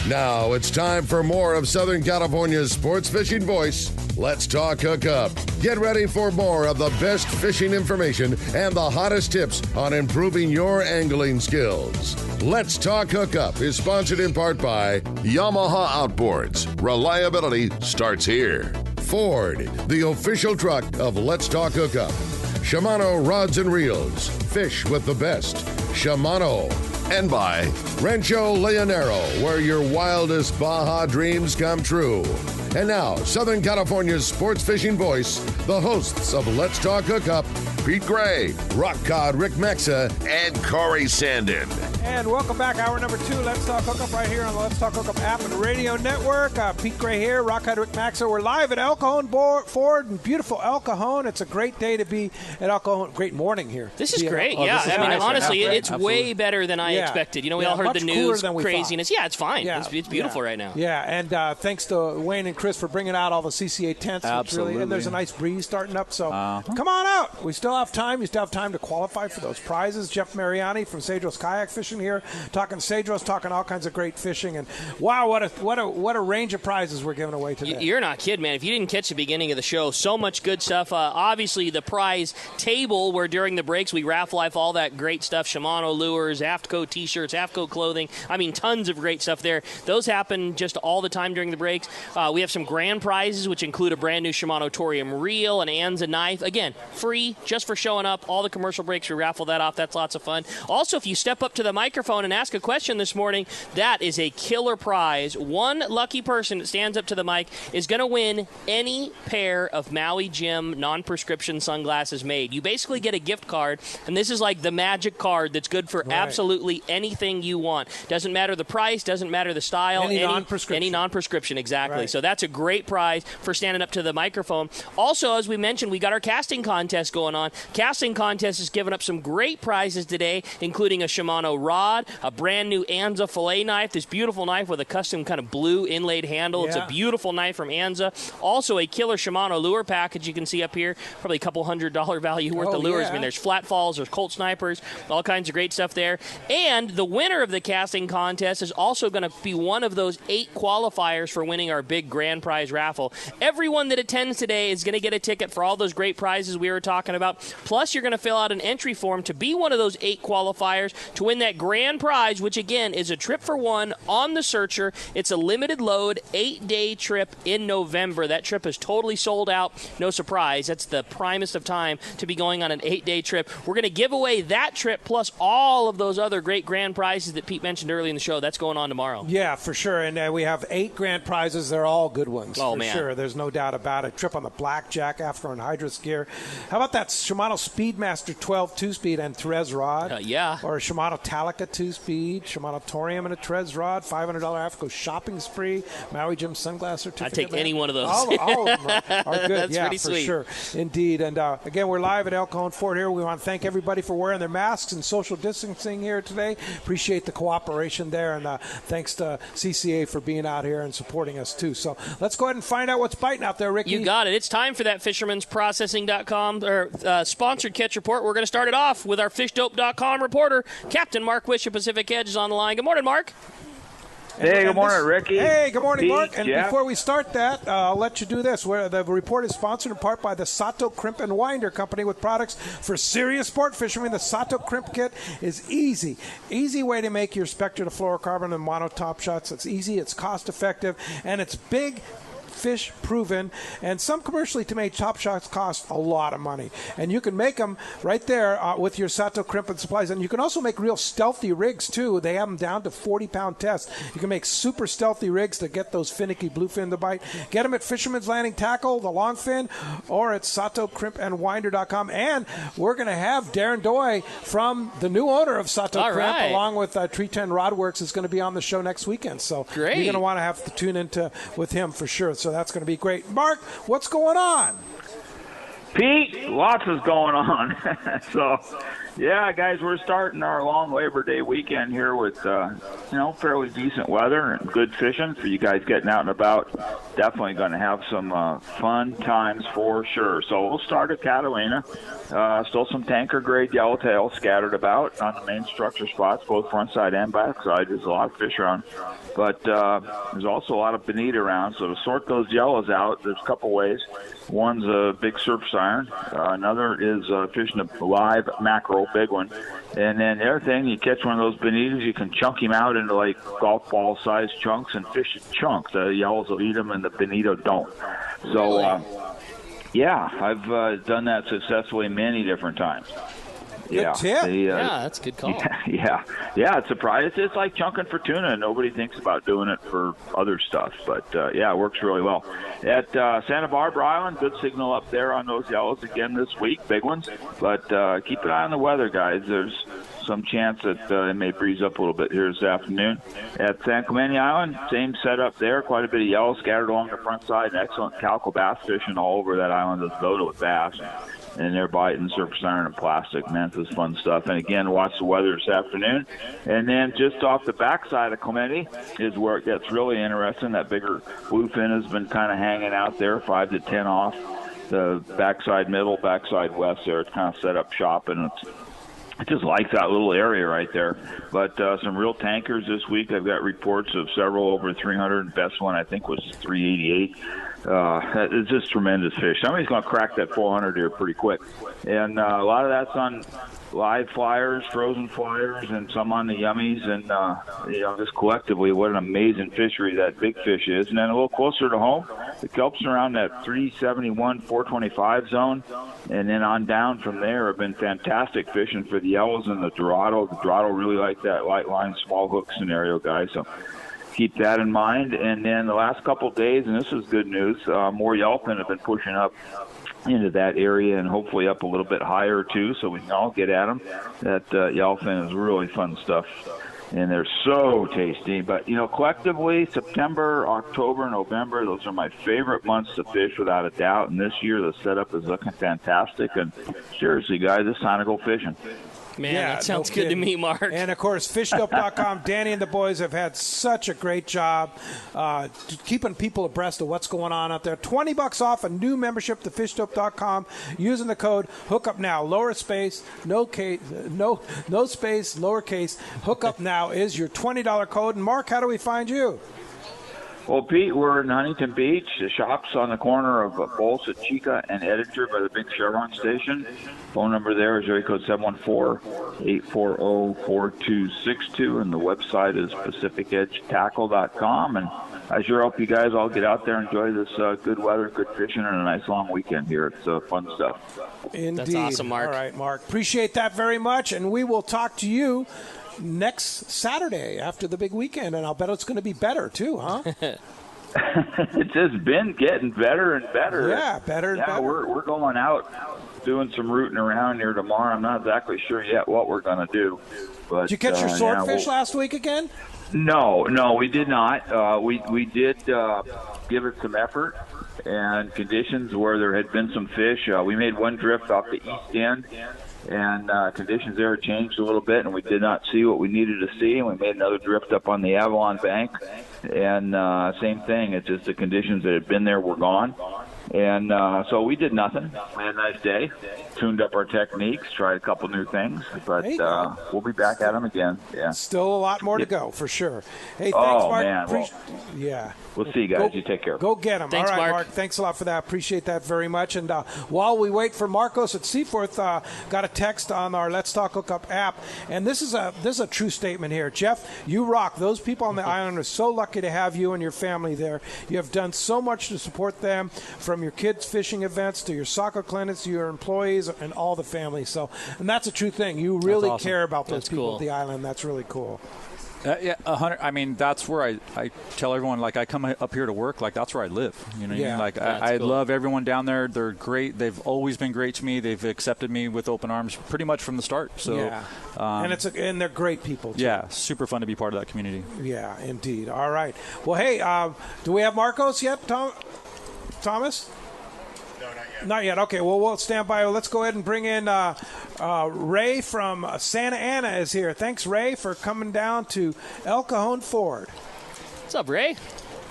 Now it's time for more of Southern California's sports fishing voice. Let's talk Hookup. Get ready for more of the best fishing information and the hottest tips on improving your angling skills. Let's Talk Hookup is sponsored in part by Yamaha Outboards. Reliability starts here. Ford, the official truck of Let's Talk Hookup. Shimano Rods and Reels. Fish with the best. Shimano. And by Rancho Leonero, where your wildest Baja dreams come true. And now, Southern California's sports fishing voice, the hosts of Let's Talk Hookup, Pete Gray, Rock Cod Rick Mexa, and Corey Sandin. And welcome back, hour number 2, Let's Talk Hookup, right here on the Let's Talk Hookup app and radio network. Pete Gray here, Rock Cod Rick Mexa. We're live at El Cajon Ford in beautiful El Cajon. It's a great day to be at El Cajon. Great morning here. This is great, yeah. I mean, honestly, it's way better than I expected. You know, we all heard the news craziness. Thought. Yeah, it's fine. Yeah. It's beautiful right now. Yeah, and thanks to Wayne and Chris for bringing out all the CCA tents. Absolutely. And there's a nice breeze starting up, so come on out. We still have time. You still have time to qualify for those prizes. Jeff Mariani from Cedros Kayak Fishing here, talking Cedros, talking all kinds of great fishing. And wow, what a range of prizes we're giving away today. You're not kidding, man. If you didn't catch the beginning of the show, so much good stuff. Obviously, the prize table where during the breaks we raffle off all that great stuff. Shimano lures, AFTCO t-shirts, AFTCO clothing. I mean, tons of great stuff there. Those happen just all the time during the breaks. We have some grand prizes, which include a brand new Shimano Torium reel, an Anza knife. Again, free, just for showing up. All the commercial breaks, we raffle that off. That's lots of fun. Also, if you step up to the microphone and ask a question this morning, that is a killer prize. One lucky person that stands up to the mic is going to win any pair of Maui Jim non-prescription sunglasses made. You basically get a gift card, and this is like the magic card that's good for absolutely anything you want. Doesn't matter the price, doesn't matter the style. Any non-prescription. Any non-prescription, exactly. Right. So that's a great prize for standing up to the microphone. Also, as we mentioned, we got our casting contest going on. Casting contest is giving up some great prizes today, including a Shimano rod, a brand new Anza fillet knife, this beautiful knife with a custom kind of blue inlaid handle. Yeah. It's a beautiful knife from Anza. Also, a killer Shimano lure package you can see up here, probably a couple $100 value worth of lures. Yeah. I mean, there's flat falls, there's Colt snipers, all kinds of great stuff there. And the winner of the casting contest is also going to be one of those 8 qualifiers for winning our big grand prize raffle. Everyone that attends today is going to get a ticket for all those great prizes we were talking about. Plus, you're going to fill out an entry form to be one of those 8 qualifiers to win that grand prize, which again is a trip for one on the Searcher. It's a limited load, 8-day trip in November. That trip is totally sold out. No surprise. That's the primest of time to be going on an 8-day trip. We're going to give away that trip plus all of those other great grand prizes that Pete mentioned early in the show. That's going on tomorrow. Yeah, for sure. And we have 8 grand prizes. They're all good ones. Oh, for man. Sure. There's no doubt about it. Trip on the Blackjack, Afro and Hydrus gear. How about that Shimano Speedmaster 12 2-speed and Therese rod? Yeah. Or a Shimano Talica 2-speed, Shimano Torium and a Therese rod, $500 AFTCO shopping spree, Maui Jim sunglass certificate. I'd take any one of those. All of them are good. That's pretty for sweet. Sure. Indeed. And again, we're live at El Cajon Ford here. We want to thank everybody for wearing their masks and social distancing here today. Appreciate the cooperation there. And thanks to CCA for being out here and supporting us, too. So let's go ahead and find out what's biting out there, Ricky. You got it. It's time for that fishermansprocessing.com sponsored catch report. We're going to start it off with our fishdope.com reporter, Captain Mark Wish of Pacific Edge is on the line. Good morning, Mark. Hey, good morning, Ricky. Hey, good morning, Pete, Mark. And Jeff. before we start that, I'll let you do this. The report is sponsored in part by the Sato Crimp and Winder Company with products for serious sport fishermen. The Sato Crimp Kit is easy. Easy way to make your Spectra to fluorocarbon and mono top shots. It's easy, it's cost effective, and it's big fish proven, and some commercially to make top shots cost a lot of money, and you can make them right there with your Sato Crimp and supplies. And you can also make real stealthy rigs too. They have them down to 40-pound tests. You can make super stealthy rigs to get those finicky bluefin to bite. Get them at Fisherman's Landing Tackle, the longfin, or at SatoCrimpandWinder.com. And we're going to have Darren Doy from the new owner of Sato Crimp, along with Tree 10 Rod Works, is going to be on the show next weekend. So great. You're going to want to have to tune into with him for sure. So that's going to be great. Mark, what's going on? Pete, lots is going on. So, Yeah, guys, we're starting our long Labor Day weekend here with, fairly decent weather and good fishing for you guys getting out and about. Definitely going to have some fun times for sure. So we'll start at Catalina. Still some tanker-grade yellowtail scattered about on the main structure spots, both front side and back side. There's a lot of fish around. But there's also a lot of bonita around. So to sort those yellows out, there's a couple ways. One's a big surface iron. Another is fishing a live mackerel, big one. And then the other thing, you catch one of those bonitas, you can chunk him out into like golf ball size chunks and fish chunks. The yellows will eat them and the bonito don't. So, I've done that successfully many different times. Good tip. That's a good call. Yeah, it's surprising. It's like chunking for tuna. Nobody thinks about doing it for other stuff, but it works really well. At Santa Barbara Island, good signal up there on those yellows again this week, big ones. But keep an eye on the weather, guys. There's some chance that it may breeze up a little bit here this afternoon. At San Clemente Island, same setup there. Quite a bit of yellow scattered along the front side. And excellent calico bass fishing all over that island. It's loaded with bass. And they're biting surface iron and plastic. Man, this is fun stuff. And again, watch the weather this afternoon. And then just off the backside of Clemente is where it gets really interesting. That bigger bluefin has been kind of hanging out there, 5 to 10 off the backside middle, backside west there. It's kind of set up shop, and it just likes that little area right there. But some real tankers this week. I've got reports of several over 300. The best one, I think, was 388. It's just tremendous fish. Somebody's going to crack that 400 here pretty quick. And a lot of that's on live flyers, frozen flyers, and some on the yummies. And, just collectively, what an amazing fishery that big fish is. And then a little closer to home, the kelps around that 371, 425 zone. And then on down from there have been fantastic fishing for the yellows and the Dorado. The Dorado really like that light line, small hook scenario, guys. So keep that in mind. And then the last couple of days, and this is good news, more yellowfin have been pushing up into that area and hopefully up a little bit higher too, so we can all get at them. That yellowfin is really fun stuff, and they're so tasty. But, collectively, September, October, November, those are my favorite months to fish without a doubt. And this year the setup is looking fantastic. And seriously, guys, it's time to go fishing. Man, that sounds good to me, Mark. And, of course, fishdope.com. Danny and the boys have had such a great job keeping people abreast of what's going on out there. $20 off a new membership to fishdope.com using the code Hookup Now. Lower space, no space, lowercase. Hookup Now is your $20 code. And, Mark, how do we find you? Well, Pete, we're in Huntington Beach. The shop's on the corner of Bolsa Chica and Editor by the big Chevron station. Phone number there is area code 714-840-4262, and the website is PacificEdgeTackle.com. And I sure hope you guys all get out there and enjoy this good weather, good fishing, and a nice long weekend here. It's fun stuff. Indeed. That's awesome, Mark. All right, Mark. Appreciate that very much, and we will talk to you next Saturday after the big weekend, and I'll bet it's going to be better too, huh? It's just been getting better and better. Yeah, better and better. We're going out doing some rooting around here tomorrow. I'm not exactly sure yet what we're going to do. But did you catch your swordfish last week again? No, we did not. We did give it some effort and conditions where there had been some fish. We made one drift off the east end, and conditions there changed a little bit, and we did not see what we needed to see, and we made another drift up on the Avalon bank, and same thing. It's just the conditions that had been there were gone, and so we did nothing. We had a nice day, tuned up our techniques, tried a couple new things, but we'll be back at them again. Yeah, still a lot more to go for sure. Hey, thanks, Mark. Man. We'll see you guys. You take care. Go get them. Thanks, all right, Mark. Thanks a lot for that. Appreciate that very much. And while we wait for Marcos at Seaforth, got a text on our Let's Talk Hookup app, and this is a true statement here. Jeff, you rock. Those people on the island are so lucky to have you and your family there. You have done so much to support them, from your kids' fishing events to your soccer clinics to your employees and all the family. So, and that's a true thing. You really care about those people at the island. That's really cool. Yeah, 100. I mean, that's where I tell everyone, like, I come up here to work, like, that's where I live. You know what I mean? Like, I love everyone down there. They're great. They've always been great to me. They've accepted me with open arms pretty much from the start. So, and they're great people, too. Yeah, super fun to be part of that community. Yeah, indeed. All right. Well, hey, do we have Marcos yet, Thomas? No, not yet. Not yet. Okay, well, we'll stand by. Let's go ahead and bring in Ray from Santa Ana is here. Thanks, Ray, for coming down to El Cajon Ford. What's up, Ray?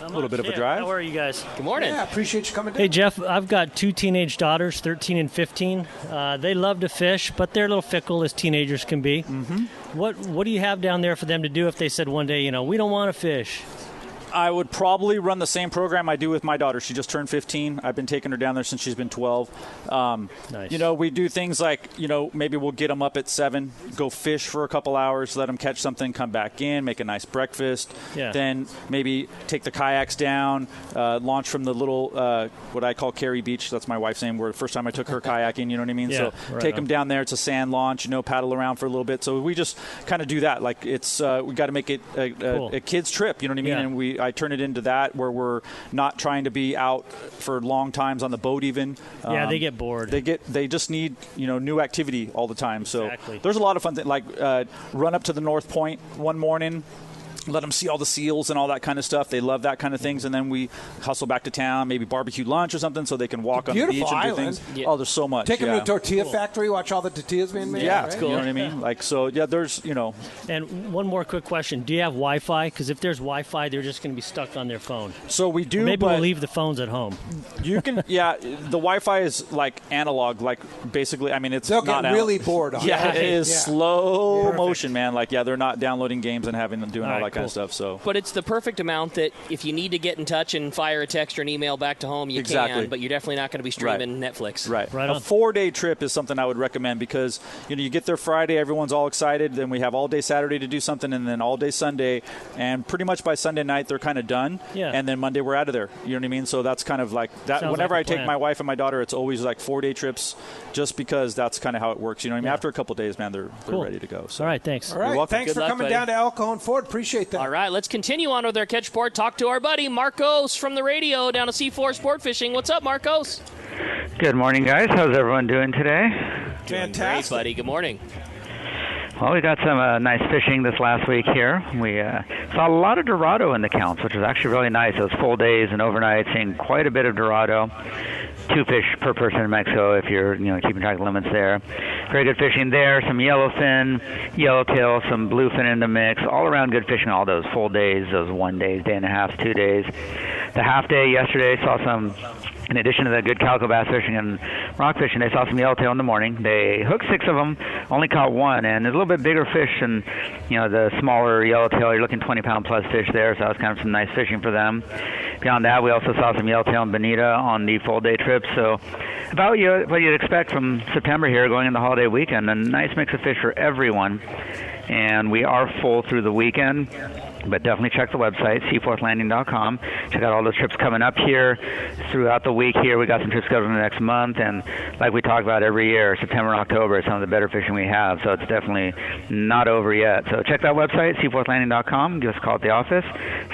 A little bit of a drive. How are you guys? Good morning. Yeah, appreciate you coming down. Hey, Jeff, I've got 2 teenage daughters, 13 and 15. They love to fish, but they're a little fickle as teenagers can be. Mm-hmm. What do you have down there for them to do if they said one day, we don't want to fish? I would probably run the same program I do with my daughter. She just turned 15. I've been taking her down there since she's been 12. Nice. We do things like, maybe we'll get them up at 7, go fish for a couple hours, let them catch something, come back in, make a nice breakfast. Yeah. Then maybe take the kayaks down, launch from the little, what I call Cary Beach. That's my wife's name. Where the first time I took her kayaking, you know what I mean? Yeah, so right take on. them down there. It's a sand launch, paddle around for a little bit. So we just kind of do that. Like it's, we got to make it Cool. a kid's trip, you know what I mean? Yeah. And I turn it into that where we're not trying to be out for long times on the boat even. Yeah, they get bored. They just need, new activity all the time. So Exactly. there's a lot of fun things, like run up to the North Point one morning, let them see all the seals and all that kind of stuff. They love that kind of things. And then we hustle back to town, maybe barbecue lunch or something so they can walk on the beach and do things. Yeah. Oh, there's so much. Take them to a tortilla factory, watch all the tortillas being made. Yeah, right? you know what I mean? Like, so, yeah, there's, And one more quick question. Do you have Wi-Fi? Because if there's Wi-Fi, they're just going to be stuck on their phone. So we do, Maybe but we'll leave the phones at home. you can, yeah, the Wi-Fi is like analog, like basically, I mean, it's They'll not get really bored on Yeah, it. it is Yeah. slow Perfect. motion, man. Like, yeah, they're not downloading games and doing all right, that kind cool. of stuff. So, But it's the perfect amount that if you need to get in touch and fire a text or an email back to home, you Exactly. can, but you're definitely not going to be streaming Netflix. right. Right A on. 4-day trip is something I would recommend because, you get there Friday, everyone's all excited. Then we have all day Saturday to do something and then all day Sunday. And pretty much by Sunday night, they're kind of done. Yeah. And then Monday, we're out of there. You know what I mean? So that's kind of like that. Sounds Whenever like a I take plan. my wife and my daughter, it's always like 4-day trips just because that's kind of how it works. You know what I mean? Yeah. After a couple of days, man, they're Cool. ready to go. So. All right, thanks. All right, welcome. thanks Good for luck, coming buddy. down to El Cajon Ford. Appreciate that. All right, let's continue on with our catch sport. Talk to our buddy Marcos from the radio down at C4 Sport Fishing. What's up, Marcos? Good morning, guys. How's everyone doing today? Fantastic. Great, buddy. Good morning. Well, we got some nice fishing this last week here. We saw a lot of Dorado in the counts, which was actually really nice. Those full days and overnight, seeing quite a bit of Dorado. 2 fish per person in Mexico if you're keeping track of limits there. Very good fishing there. Some yellowfin, yellowtail, some bluefin in the mix. All around good fishing all those full days, those 1 days, day and a half, 2 days. The half day yesterday saw some, in addition to the good calico bass fishing and rock fishing, they saw some yellowtail in the morning. They hooked 6 of them, only caught 1, and there's a little bit bigger fish than the smaller yellowtail. You're looking 20-pound plus fish there, so that was kind of some nice fishing for them. Beyond that, we also saw some yellowtail and bonita on the full day trip. So about what you'd expect from September here going into the holiday weekend, a nice mix of fish for everyone. And we are full through the weekend. But definitely check the website, seaforthlanding.com. Check out all those trips coming up here throughout the week here. We got some trips scheduled in the next month. And like we talk about every year, September and October is some of the better fishing we have. So it's definitely not over yet. So check that website, seaforthlanding.com. Give us a call at the office,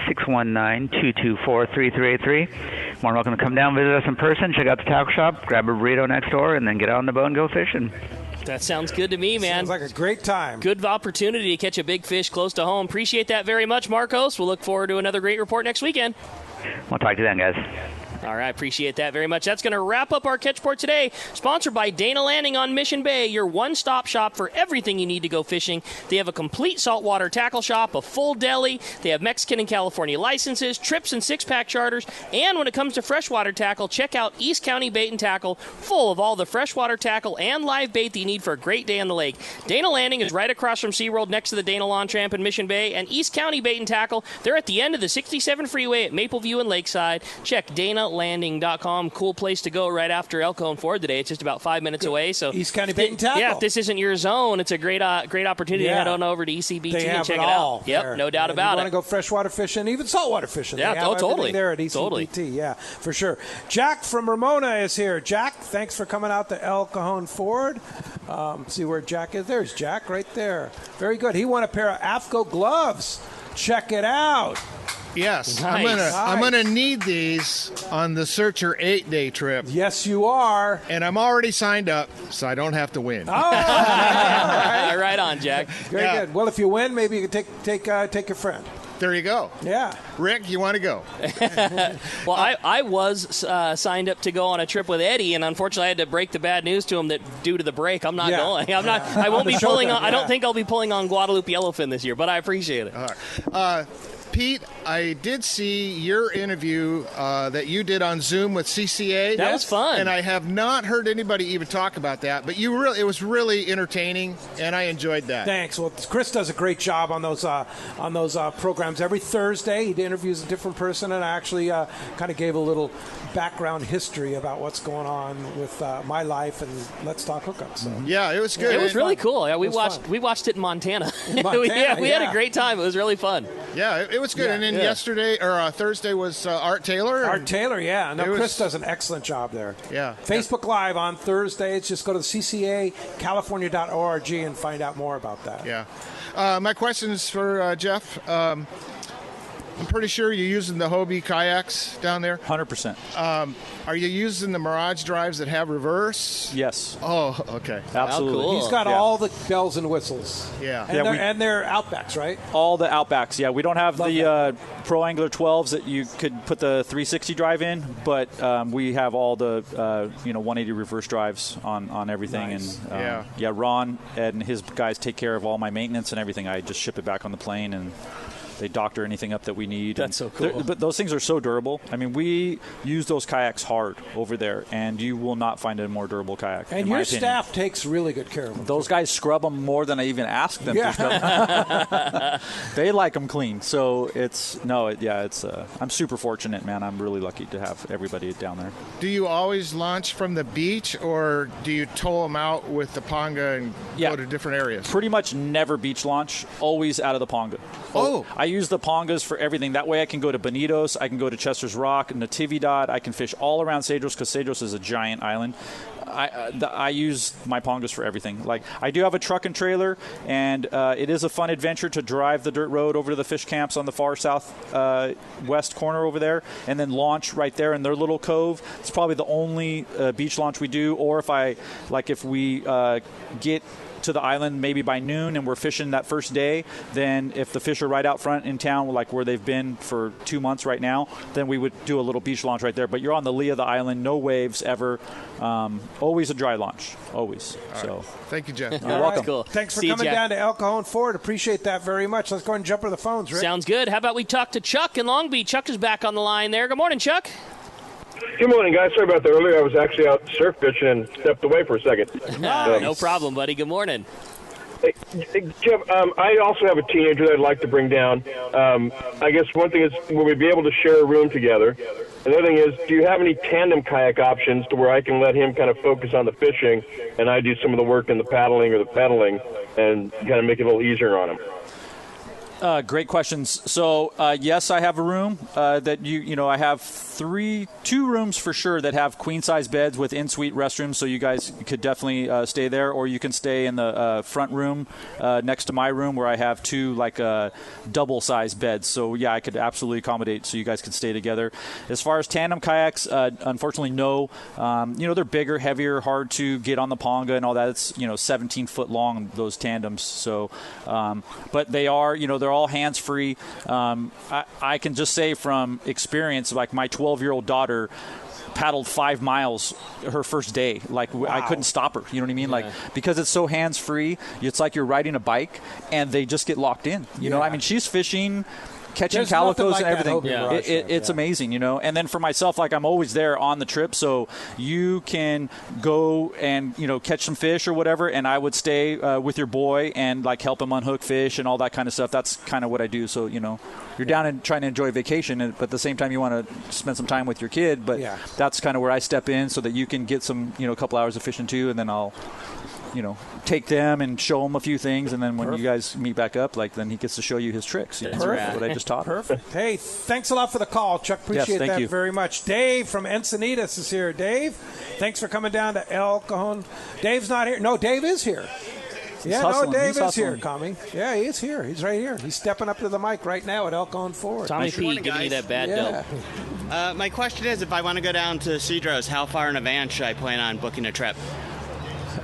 619-224-3383. More than welcome to come down, visit us in person, check out the tackle shop, grab a burrito next door, and then get out on the boat and go fishing. That sounds good to me, man. Sounds like a great time. Good opportunity to catch a big fish close to home. Appreciate that very much, Marcos. We'll look forward to another great report next weekend. We'll talk to you then, guys. All right, appreciate that very much. That's going to wrap up our catch port today. Sponsored by Dana Landing on Mission Bay, your one-stop shop for everything you need to go fishing. They have a complete saltwater tackle shop, a full deli. They have Mexican and California licenses, trips and six-pack charters. And when it comes to freshwater tackle, check out East County Bait and Tackle, full of all the freshwater tackle and live bait that you need for a great day on the lake. Dana Landing is right across from SeaWorld next to the Dana Lawn Tramp in Mission Bay. And East County Bait and Tackle, they're at the end of the 67 freeway at Mapleview and Lakeside. Check DanaLanding.com. Cool place to go right after El Cajon Ford today. It's just about 5 minutes away. So East County Bait and Tackle. Yeah, if this isn't your zone, it's a great opportunity to head on over to ECBT they and have check it it all out. Yep, there. no doubt about You it. want to go freshwater fishing, even saltwater fishing. Yeah, they have totally. everything there at ECBT. Totally. Yeah, for sure. Jack from Ramona is here. Jack, thanks for coming out to El Cajon Ford. See where Jack is? There's Jack right there. Very good. He won a pair of AFCO gloves. Check it out. Yes, Nice. I'm gonna need these on the Searcher 8-day trip, Yes, you are. and I'm already signed up, so I don't have to win. Oh, all right. Right on, Jack. Very Yeah. good. Well, if you win, maybe you can take your friend. There you go. Yeah. Rick, you want to go? Well, I was signed up to go on a trip with Eddie, and unfortunately I had to break the bad news to him that due to the break, I'm not going. I won't be pulling on. I don't think I'll be pulling on Guadalupe Yellowfin this year, but I appreciate it. All right. Pete, I did see your interview that you did on Zoom with CCA. That was fun. And I have not heard anybody even talk about that, but it was really entertaining, and I enjoyed that. Thanks. Well, Chris does a great job on those programs. Every Thursday, he interviews a different person, and I actually kind of gave a little background history about what's going on with my life and Let's Talk Hookup. So. Yeah, it was good. It was really cool. Yeah, we watched it in Montana. We had a great time. It was really fun. Yeah, it was good. Yeah, and then yesterday or Thursday was Art Taylor. Art Taylor, yeah. No, Chris does an excellent job there. Yeah. Facebook Live on Thursdays. Just go to ccacalifornia.org and find out more about that. Yeah. My question is for Jeff. I'm pretty sure you're using the Hobie kayaks down there. 100%. Are you using the Mirage drives that have reverse? Yes. Oh, okay. Absolutely. Cool. He's got all the bells and whistles. Yeah. And they're Outbacks, right? All the Outbacks, yeah. We don't have the Pro Angler 12s that you could put the 360 drive in, but we have all the 180 reverse drives on everything. Nice. And Ron and his guys take care of all my maintenance and everything. I just ship it back on the plane and they doctor anything up that we need. That's so cool. But those things are so durable. I mean, we use those kayaks hard over there, and you will not find a more durable kayak. And your staff takes really good care of them. Those guys scrub them more than I even ask them to scrub them. They like them clean. So I'm super fortunate, man. I'm really lucky to have everybody down there. Do you always launch from the beach, or do you tow them out with the Ponga and go to different areas? Pretty much never beach launch, always out of the Ponga. Oh. I use the Pongas for everything. That way I can go to Bonitos, I can go to Chester's Rock, Natividad. I can fish all around Cedros because Cedros is a giant island. I use my Pongas for everything. Like, I do have a truck and trailer, and it is a fun adventure to drive the dirt road over to the fish camps on the far south west corner over there, and then launch right there in their little cove. It's probably the only beach launch we do. Or if we get to the island maybe by noon and we're fishing that first day, then if the fish are right out front in town, like where they've been for 2 months right now, then we would do a little beach launch right there. But you're on the lee of the island, no waves ever. Always a dry launch, always. Right. Thank you, Jeff. You're welcome. Cool. Thanks for coming down to El Cajon Ford. Appreciate that very much. Let's go ahead and jump to the phones, Rick. Sounds good. How about we talk to Chuck in Long Beach? Chuck is back on the line there. Good morning, Chuck. Good morning, guys. Sorry about that earlier. I was actually out surf fishing and stepped away for a second. No problem, buddy. Good morning. Hey, Jeff, I also have a teenager that I'd like to bring down. I guess one thing is, will we be able to share a room together? Another thing is, do you have any tandem kayak options to where I can let him kind of focus on the fishing and I do some of the work in the paddling or the pedaling and kind of make it a little easier on him? Great questions. So, yes, I have a room that I have two rooms for sure that have queen-size beds with in-suite restrooms, so you guys could definitely stay there, or you can stay in the front room next to my room where I have two double-size beds. So, yeah, I could absolutely accommodate so you guys could stay together. As far as tandem kayaks, unfortunately, no. They're bigger, heavier, hard to get on the Ponga and all that. It's 17 foot long, those tandems. So, but they are, they're all hands-free. I can just say from experience, like my 12-year-old daughter paddled 5 miles her first day. Like, wow. I couldn't stop her. You know what I mean? Yeah. Like, because it's so hands-free, it's like you're riding a bike, and they just get locked in. You know, I mean, she's fishing, catching calicos and everything. It's amazing, And then for myself, like, I'm always there on the trip, so you can go and catch some fish or whatever, and I would stay with your boy and like help him unhook fish and all that kind of stuff. That's kind of what I do. So you're down and trying to enjoy vacation, but at the same time you want to spend some time with your kid. But that's kind of where I step in so that you can get some a couple hours of fishing too, and then I'll take them and show them a few things, and then when you guys meet back up, then he gets to show you his tricks. That's what I just taught him. Perfect. Hey, thanks a lot for the call, Chuck. Appreciate that very much. Dave from Encinitas is here. Dave, thanks for coming down to El Cajon. Dave's not here. No, Dave is here. Dave is here, Tommy. Yeah, he is here. He's right here. He's stepping up to the mic right now at El Cajon Ford. Tommy P, giving you that bad dope. My question is, if I want to go down to Cedros, how far in advance should I plan on booking a trip?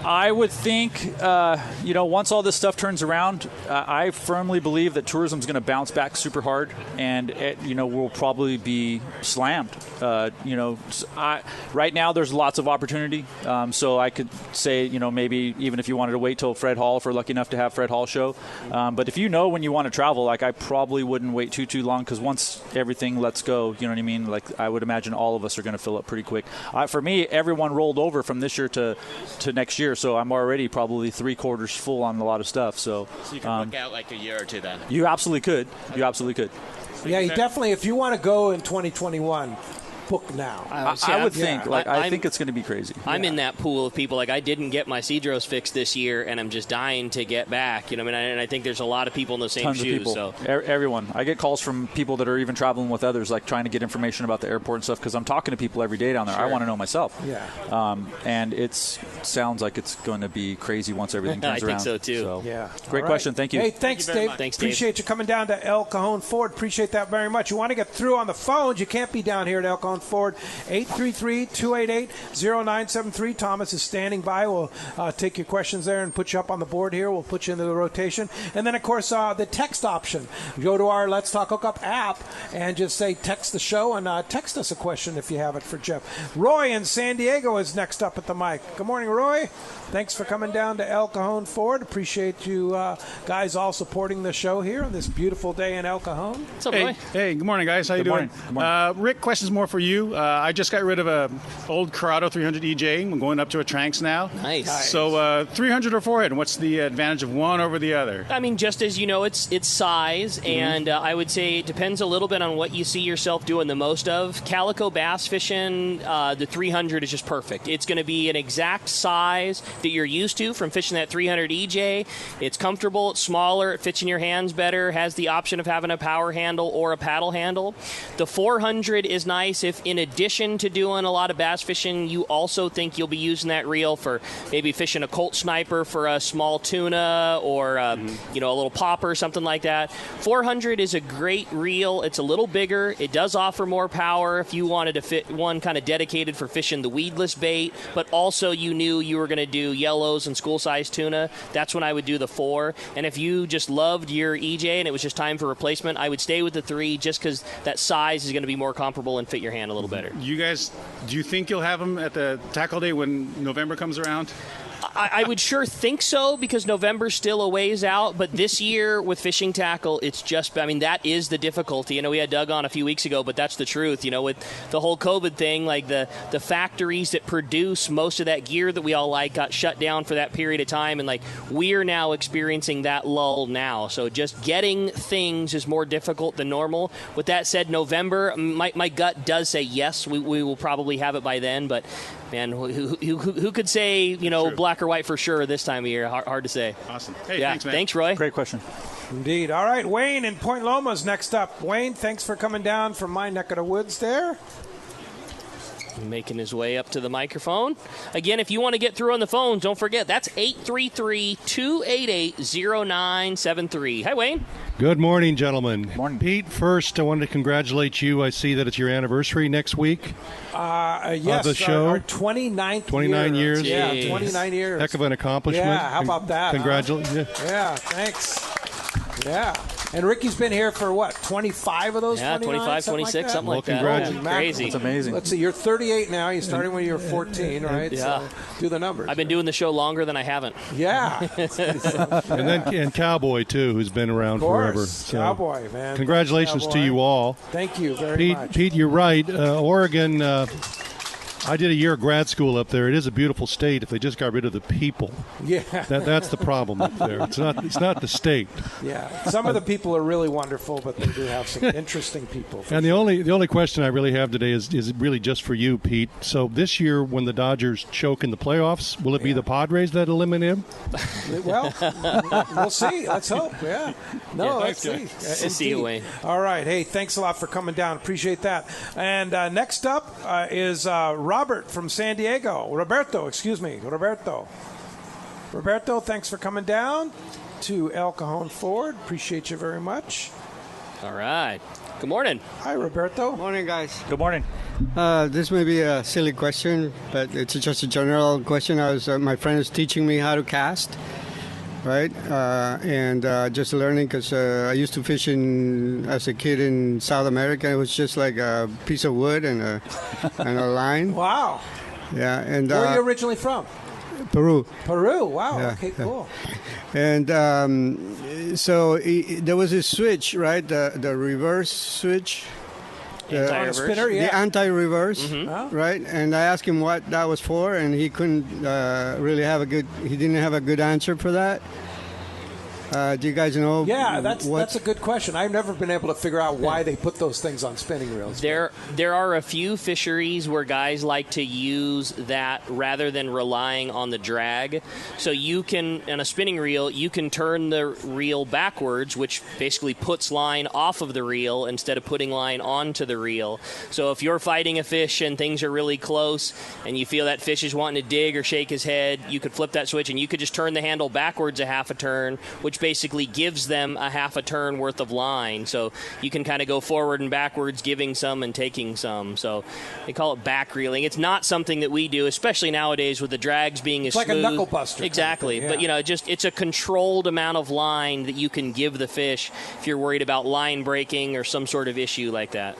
I would think, once all this stuff turns around, I firmly believe that tourism is going to bounce back super hard, and we'll probably be slammed. Right now there's lots of opportunity, so I could say, maybe even if you wanted to wait till Fred Hall, if we're lucky enough to have Fred Hall show. But if when you want to travel, I probably wouldn't wait too long, because once everything lets go, you know what I mean? I would imagine all of us are going to fill up pretty quick. For me, everyone rolled over from this year to next year, so I'm already probably 3/4 full on a lot of stuff. So you can book out a year or two then. You absolutely could. Yeah, you definitely, if you want to go in 2021, book now. I would think. I think it's going to be crazy. I'm in that pool of people. I didn't get my Cedros fixed this year, and I'm just dying to get back. And I think there's a lot of people in those same Tons shoes. Of people. So everyone. I get calls from people that are even traveling with others, trying to get information about the airport and stuff, because I'm talking to people every day down there. Sure. I want to know myself. Yeah. And it sounds like it's going to be crazy once everything turns around. I think so too. Yeah. Great question. Thank you. Hey, thanks, Dave. Thanks, Dave. Appreciate you coming down to El Cajon Ford. Appreciate that very much. You want to get through on the phones, you can't be down here at El Cajon Ford. 833-288-0973. Thomas is standing by. We'll take your questions there and put you up on the board here. We'll put you into the rotation. And then, of course, the text option. Go to our Let's Talk Hookup app and just say text the show, and text us a question if you have it for Jeff. Roy in San Diego is next up at the mic. Good morning, Roy. Thanks for coming down to El Cajon Ford. Appreciate you guys all supporting the show here on this beautiful day in El Cajon. What's up, Roy? Hey, good morning, guys. How you doing? Good morning. Rick, question's more for you. I just got rid of a old Corrado 300 EJ. I'm going up to a Tranks now. Nice. So 300 or 400, what's the advantage of one over the other? I mean, just as you know, it's size, and I would say it depends a little bit on what you see yourself doing the most of. Calico bass fishing, the 300 is just perfect. It's going to be an exact size that you're used to from fishing that 300 EJ. It's comfortable, it's smaller, it fits in your hands better, has the option of having a power handle or a paddle handle. The 400 is nice if, in addition to doing a lot of bass fishing, you also think you'll be using that reel for maybe fishing a Colt Sniper for a small tuna or a little popper or something like that. 400 is a great reel. It's a little bigger. It does offer more power if you wanted to fit one kind of dedicated for fishing the weedless bait, but also you knew you were going to do yellows and school-sized tuna. That's when I would do the 4. And if you just loved your EJ and it was just time for replacement, I would stay with the 3 just because that size is going to be more comparable and fit your hand a little better. You guys, do you think you'll have them at the tackle day when November comes around? I would sure think so, because November's still a ways out. But this year with fishing tackle, it's just, that is the difficulty. We had Doug on a few weeks ago, but that's the truth. With the whole COVID thing, the factories that produce most of that gear that we all like got shut down for that period of time. And we're now experiencing that lull now. So just getting things is more difficult than normal. With that said, November, my gut does say yes, we will probably have it by then. But man, who could say, black or white for sure this time of year? Hard to say. Awesome. Hey, yeah, thanks, man. Thanks, Roy. Great question. Indeed. All right, Wayne in Point Loma's next up. Wayne, thanks for coming down from my neck of the woods there. Making his way up to the microphone. Again, if you want to get through on the phone, don't forget, that's 833-288-0973. Hi, Wayne. Good morning, gentlemen. Morning. Pete, first, I wanted to congratulate you. I see that it's your anniversary next week. Yes, the show. Our 29th 29 years. Yeah, Jeez. 29 years. Heck of an accomplishment. Yeah, how about that? Congratulations. Yeah, thanks. Yeah. And Ricky's been here for what, 25 of those? Yeah, 25, 26, something like that. Congratulations. Crazy. That's amazing. Let's see, you're 38 now. You started when you were 14, right? Yeah. So do the numbers. I've been doing the show longer than I haven't. Yeah. And Cowboy, too, who's been around forever. So Cowboy, man. congratulations Cowboy. to you all. Thank you very much. Pete, you're right. Oregon, I did a year of grad school up there. It is a beautiful state if they just got rid of the people. Yeah. That's the problem up there. It's not the state. Yeah. Some of the people are really wonderful, but they do have some interesting people. And the only question I really have today is really just for you, Pete. So this year, when the Dodgers choke in the playoffs, will it be the Padres that eliminate them? Well, we'll see. Let's hope. Yeah. No, let's see. See you, Wayne. All right. Hey, thanks a lot for coming down. Appreciate that. And next up is Robert from San Diego. Roberto, thanks for coming down to El Cajon Ford. Appreciate you very much. All right. Good morning. Hi, Roberto. Morning, guys. Good morning. This may be a silly question, but it's just a general question. My friend is teaching me how to cast, right? And just learning because I used to fish as a kid in South America. It was just like a piece of wood and a line. Wow. Yeah. And where are you originally from? Peru. Peru. Wow. Yeah, okay. Cool. And so there was a switch, right? The reverse switch. Anti-reverse. Spinner, yeah. The anti-reverse, right? And I asked him what that was for, and he couldn't really he didn't have a good answer for that. Do you guys know? Yeah, that's a good question. I've never been able to figure out why they put those things on spinning reels. There are a few fisheries where guys like to use that rather than relying on the drag. So you can, on a spinning reel, you can turn the reel backwards, which basically puts line off of the reel instead of putting line onto the reel. So if you're fighting a fish and things are really close and you feel that fish is wanting to dig or shake his head, you could flip that switch and you could just turn the handle backwards a half a turn, which basically gives them a half a turn worth of line. So you can kind of go forward and backwards, giving some and taking some. So they call it back reeling. It's not something that we do, especially nowadays with the drags being as smooth. It's like a knuckle buster. Exactly. Kind of thing, yeah. But, it's a controlled amount of line that you can give the fish if you're worried about line breaking or some sort of issue like that.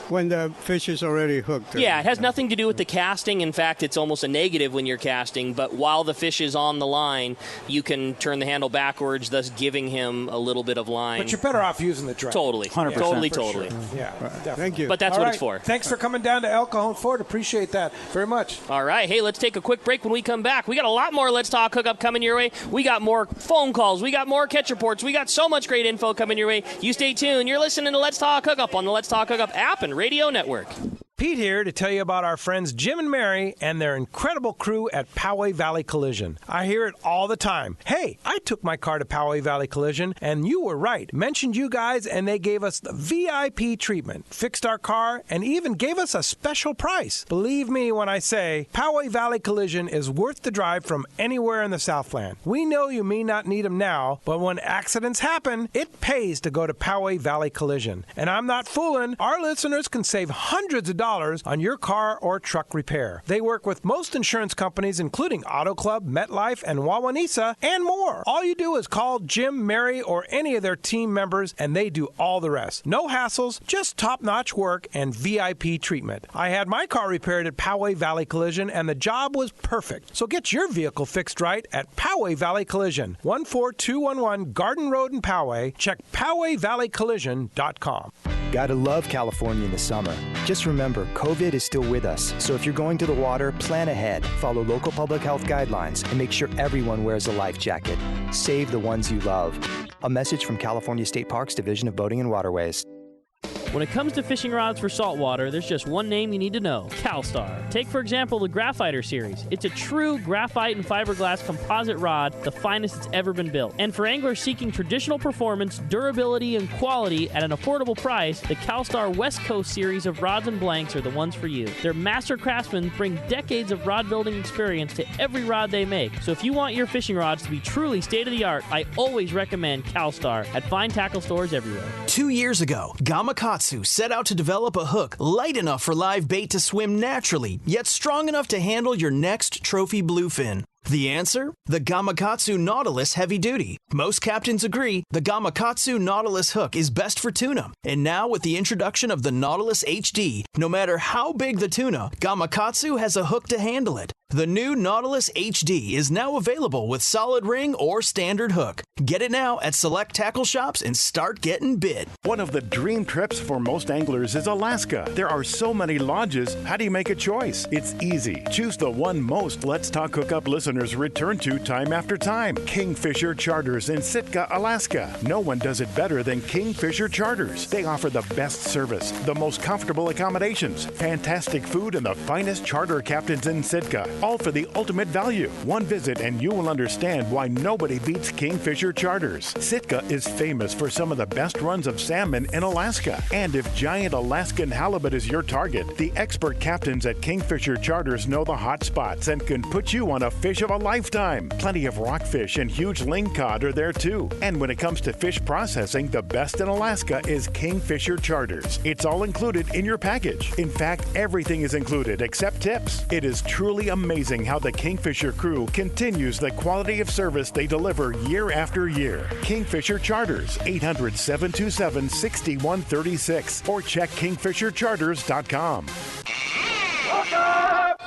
When the fish is already hooked. Yeah, it has nothing to do with the casting. In fact, it's almost a negative when you're casting. But while the fish is on the line, you can turn the handle backwards, thus giving him a little bit of line. But you're better off using the drag. Totally. 100%. Totally. Sure. Yeah, definitely. Thank you. But that's what it's for. Thanks for coming down to El Cajon Ford. Appreciate that very much. All right. Hey, let's take a quick break. When we come back, we got a lot more Let's Talk Hookup coming your way. We got more phone calls. We got more catch reports. We got so much great info coming your way. You stay tuned. You're listening to Let's Talk Hookup on the Let's Talk Hookup app and radio network. Pete here to tell you about our friends Jim and Mary and their incredible crew at Poway Valley Collision. I hear it all the time. Hey, I took my car to Poway Valley Collision, and you were right. Mentioned you guys, and they gave us the VIP treatment, fixed our car, and even gave us a special price. Believe me when I say Poway Valley Collision is worth the drive from anywhere in the Southland. We know you may not need them now, but when accidents happen, it pays to go to Poway Valley Collision. And I'm not fooling. Our listeners can save hundreds of dollars on your car or truck repair. They work with most insurance companies, including Auto Club, MetLife, and Wawanesa, and more. All you do is call Jim, Mary, or any of their team members, and they do all the rest. No hassles, just top-notch work and VIP treatment. I had my car repaired at Poway Valley Collision, and the job was perfect. So get your vehicle fixed right at Poway Valley Collision, 14211 Garden Road in Poway. Check PowayValleyCollision.com. Gotta love California in the summer. Just remember, COVID is still with us, so if you're going to the water, plan ahead, follow local public health guidelines, and make sure everyone wears a life jacket. Save the ones you love. A message from California State Parks Division of Boating and Waterways. When it comes to fishing rods for saltwater, there's just one name you need to know: CalStar. Take, for example, the Graphiter series. It's a true graphite and fiberglass composite rod, the finest it's ever been built. And for anglers seeking traditional performance, durability, and quality at an affordable price, the CalStar West Coast series of rods and blanks are the ones for you. Their master craftsmen bring decades of rod building experience to every rod they make. So if you want your fishing rods to be truly state-of-the-art, I always recommend CalStar at fine tackle stores everywhere. 2 years ago, Gamakatsu set out to develop a hook light enough for live bait to swim naturally, yet strong enough to handle your next trophy bluefin. The answer? The Gamakatsu Nautilus Heavy Duty. Most captains agree the Gamakatsu Nautilus hook is best for tuna. And now with the introduction of the Nautilus HD, no matter how big the tuna, Gamakatsu has a hook to handle it. The new Nautilus HD is now available with solid ring or standard hook. Get it now at select tackle shops and start getting bit. One of the dream trips for most anglers is Alaska. There are so many lodges. How do you make a choice? It's easy. Choose the one most Let's Talk Hookup listeners return to time after time. Kingfisher Charters in Sitka, Alaska. No one does it better than Kingfisher Charters. They offer the best service, the most comfortable accommodations, fantastic food, and the finest charter captains in Sitka. all for the ultimate value. One visit and you will understand why nobody beats Kingfisher Charters. Sitka is famous for some of the best runs of salmon in Alaska. And if giant Alaskan halibut is your target, the expert captains at Kingfisher Charters know the hot spots and can put you on a fish of a lifetime. Plenty of rockfish and huge lingcod are there too. And when it comes to fish processing, the best in Alaska is Kingfisher Charters. It's all included in your package. In fact, everything is included except tips. It is truly amazing how the Kingfisher crew continues the quality of service they deliver year after year. Kingfisher Charters, 800-727-6136, or check kingfishercharters.com.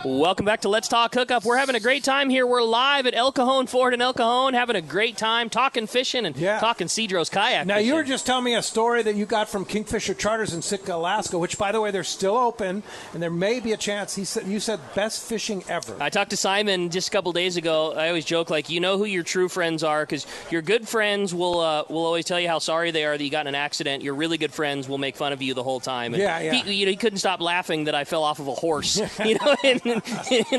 Welcome back to Let's Talk Hookup. We're having a great time here. We're live at El Cajon Ford in El Cajon, having a great time talking fishing and talking Cedros kayak Now, fishing. you were just telling me a story that you got from Kingfisher Charters in Sitka, Alaska, which, by the way, they're still open, and there may be a chance. You said best fishing ever. I talked to Simon just a couple days ago. I always joke, like, you know who your true friends are, because your good friends will always tell you how sorry they are that you got in an accident. Your really good friends will make fun of you the whole time. And he couldn't stop laughing that I fell off of a horse, in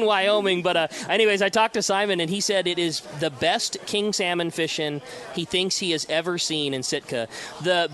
Wyoming. But anyways, I talked to Simon, and he said it is the best king salmon fishing he thinks he has ever seen in Sitka.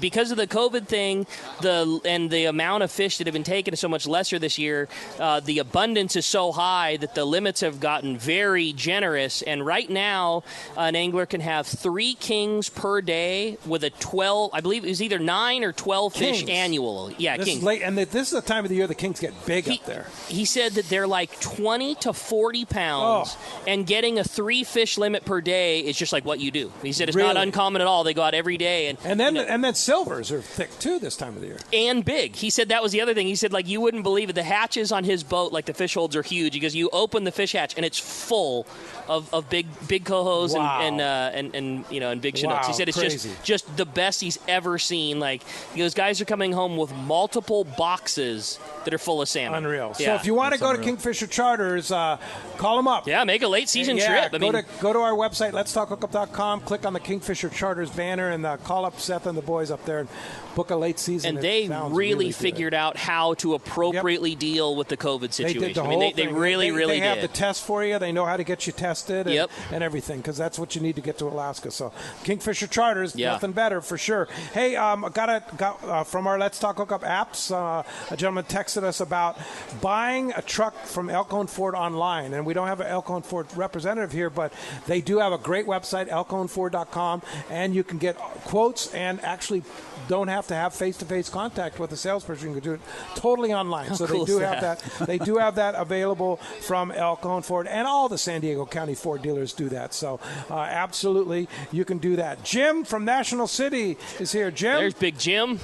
Because of the COVID thing, and the amount of fish that have been taken is so much lesser this year, the abundance is so high that the limits have gotten very generous. And right now, an angler can have 3 kings per day with a 12, I believe it was either 9 or 12 Kings. fish annually. Yeah, This kings. is late, and this is the time of the year the kings get big up there. He said that they're like 20 to 40 pounds, and getting a 3 fish limit per day is just like what you do. He said it's not uncommon at all. They go out every day. And then silvers are thick, too, this time of the year. And big. He said that was the other thing. He said, like, you wouldn't believe it. The hatches on his boat, like the fish holds, are huge. Because you open the fish hatch, and it's full of big cohos and big Chinooks. He said it's just the best he's ever seen. Like, those guys are coming home with multiple boxes that are full of salmon. Unreal. So if you want to go to Kingfisher Charters, call them up. Yeah, make a late season trip. Go to our website, letstalkhookup.com, click on the Kingfisher Charters banner, and call up Seth and the boys up there and book a late season. And they really figured out how to appropriately deal with the COVID situation. They did the whole thing. They really did. They have the test for you. They know how to get you tested and everything, because that's what you need to get to Alaska. So Kingfisher Charters, nothing better for sure. Hey, got from our Let's Talk Hookup apps, a gentleman texted us about buying a truck from El Cajon Ford online. And we don't have an El Cajon Ford representative here, but they do have a great website, elcajonford.com, and you can get quotes and actually don't have to have face-to-face contact with a salesperson. You can do it totally online. So they do have that. They do have that available from El Cajon Ford, and all the San Diego County Ford dealers do that. So absolutely, you can do that. Jim from National City is here. Jim? There's Big Jim.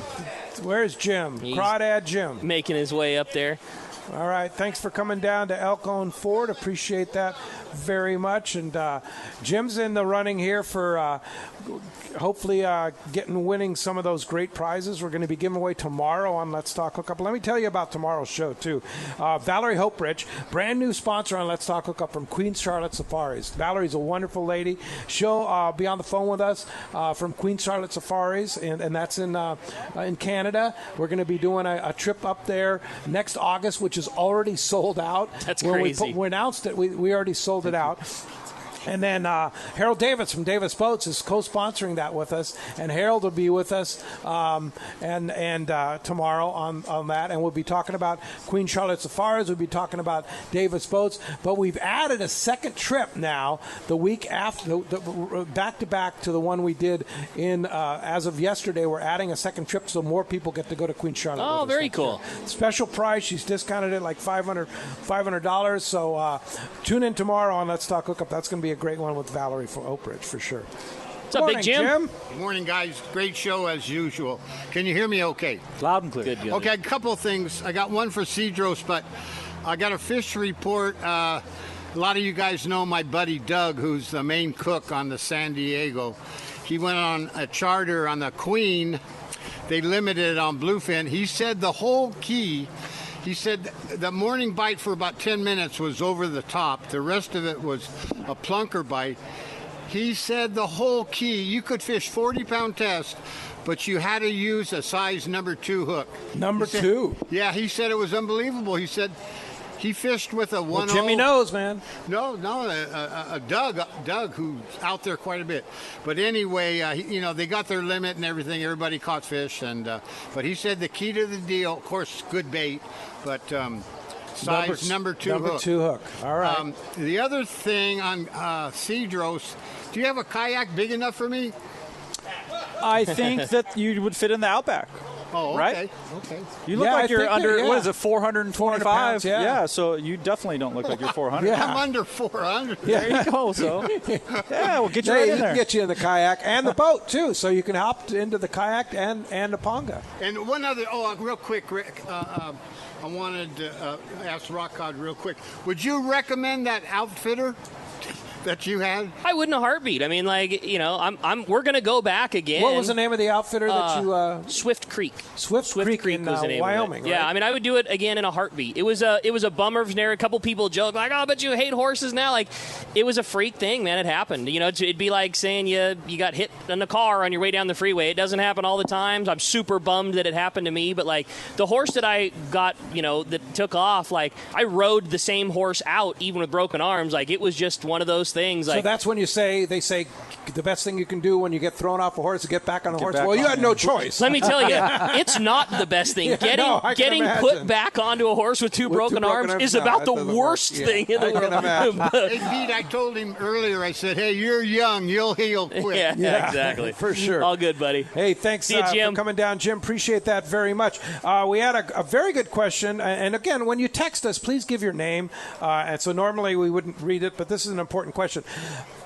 Where's Jim? Crawdad Jim. Making his way up there. All right. Thanks for coming down to El Cajon Ford. Appreciate that very much. And Jim's in the running here for hopefully winning some of those great prizes we're going to be giving away tomorrow on Let's Talk Hookup. Let me tell you about tomorrow's show, too. Valerie Hopebridge, brand new sponsor on Let's Talk Hookup from Queen Charlotte Safaris. Valerie's a wonderful lady. She'll be on the phone with us from Queen Charlotte Safaris, and that's in Canada. We're going to be doing a trip up there next August, which is already sold out. That's crazy. We announced it. We already sold it out. And then Harold Davis from Davis Boats is co-sponsoring that with us, and Harold will be with us and tomorrow on that, and we'll be talking about Queen Charlotte Safaris. We'll be talking about Davis Boats, but we've added a second trip now the week after, back to back to the one we did in as of yesterday. We're adding a second trip so more people get to go to Queen Charlotte. Oh, very cool. Special price. She's discounted it like $500. So tune in tomorrow on Let's Talk Hookup. That's going to be a great one with Valerie for Oakridge for sure. What's up, Big Jim? Good morning, guys. Great show as usual. Can you hear me okay? Loud and clear. Good. Okay, a couple of things. I got one for Cedros, but I got a fish report. A lot of you guys know my buddy Doug, who's the main cook on the San Diego. He went on a charter on the Queen. They limited it on bluefin. He said the whole key. He said the morning bite for about 10 minutes was over the top. The rest of it was a plunker bite. He said the whole key, you could fish 40-pound test, but you had to use a size number 2 hook. Number 2? Yeah, he said it was unbelievable. He said He fished with a 1-0. Jimmy knows, man. No, Doug, who's out there quite a bit. But anyway, they got their limit and everything. Everybody caught fish, but he said the key to the deal, of course, good bait, but size number 2 hook. Number 2 hook. All right. The other thing on Cedros, do you have a kayak big enough for me? I think that you would fit in the Outback. Oh, okay. Right? Okay. You look like you're under, what is it, 425? pounds, yeah. So you definitely don't look like you're 400. Yeah. I'm under 400. There you go. So, yeah, we'll get you right in there. Can get you in the kayak and the boat, too, so you can hop into the kayak and the ponga. And one other, real quick, Rick, I wanted to ask Rock God real quick. Would you recommend that outfitter that you had? I wouldn't a heartbeat. I mean, we're going to go back again. What was the name of the outfitter that you? Swift Creek. Swift Creek was the name Wyoming. of it. Right? Yeah, I mean, I would do it again in a heartbeat. It was a bummer. A couple people joke like, "Oh, but you hate horses now." Like, it was a freak thing, man. It happened. It'd be like saying you got hit in a car on your way down the freeway. It doesn't happen all the time. I'm super bummed that it happened to me. But like the horse that I got, that took off, like I rode the same horse out even with broken arms. Like it was just one of those things. So like, that's when they say the best thing you can do when you get thrown off a horse is get back on the horse. Well, you had no choice. Let me tell you, it's not the best thing. Getting put back onto a horse with two broken arms is about the worst thing in the world. Hey, Pete, I told him earlier, I said, hey, you're young. You'll heal quick. Yeah, exactly. For sure. All good, buddy. Hey, thanks See you, Jim. for coming down, Jim. Appreciate that very much. We had a very good question. And again, when you text us, please give your name. And so normally we wouldn't read it, but this is an important question.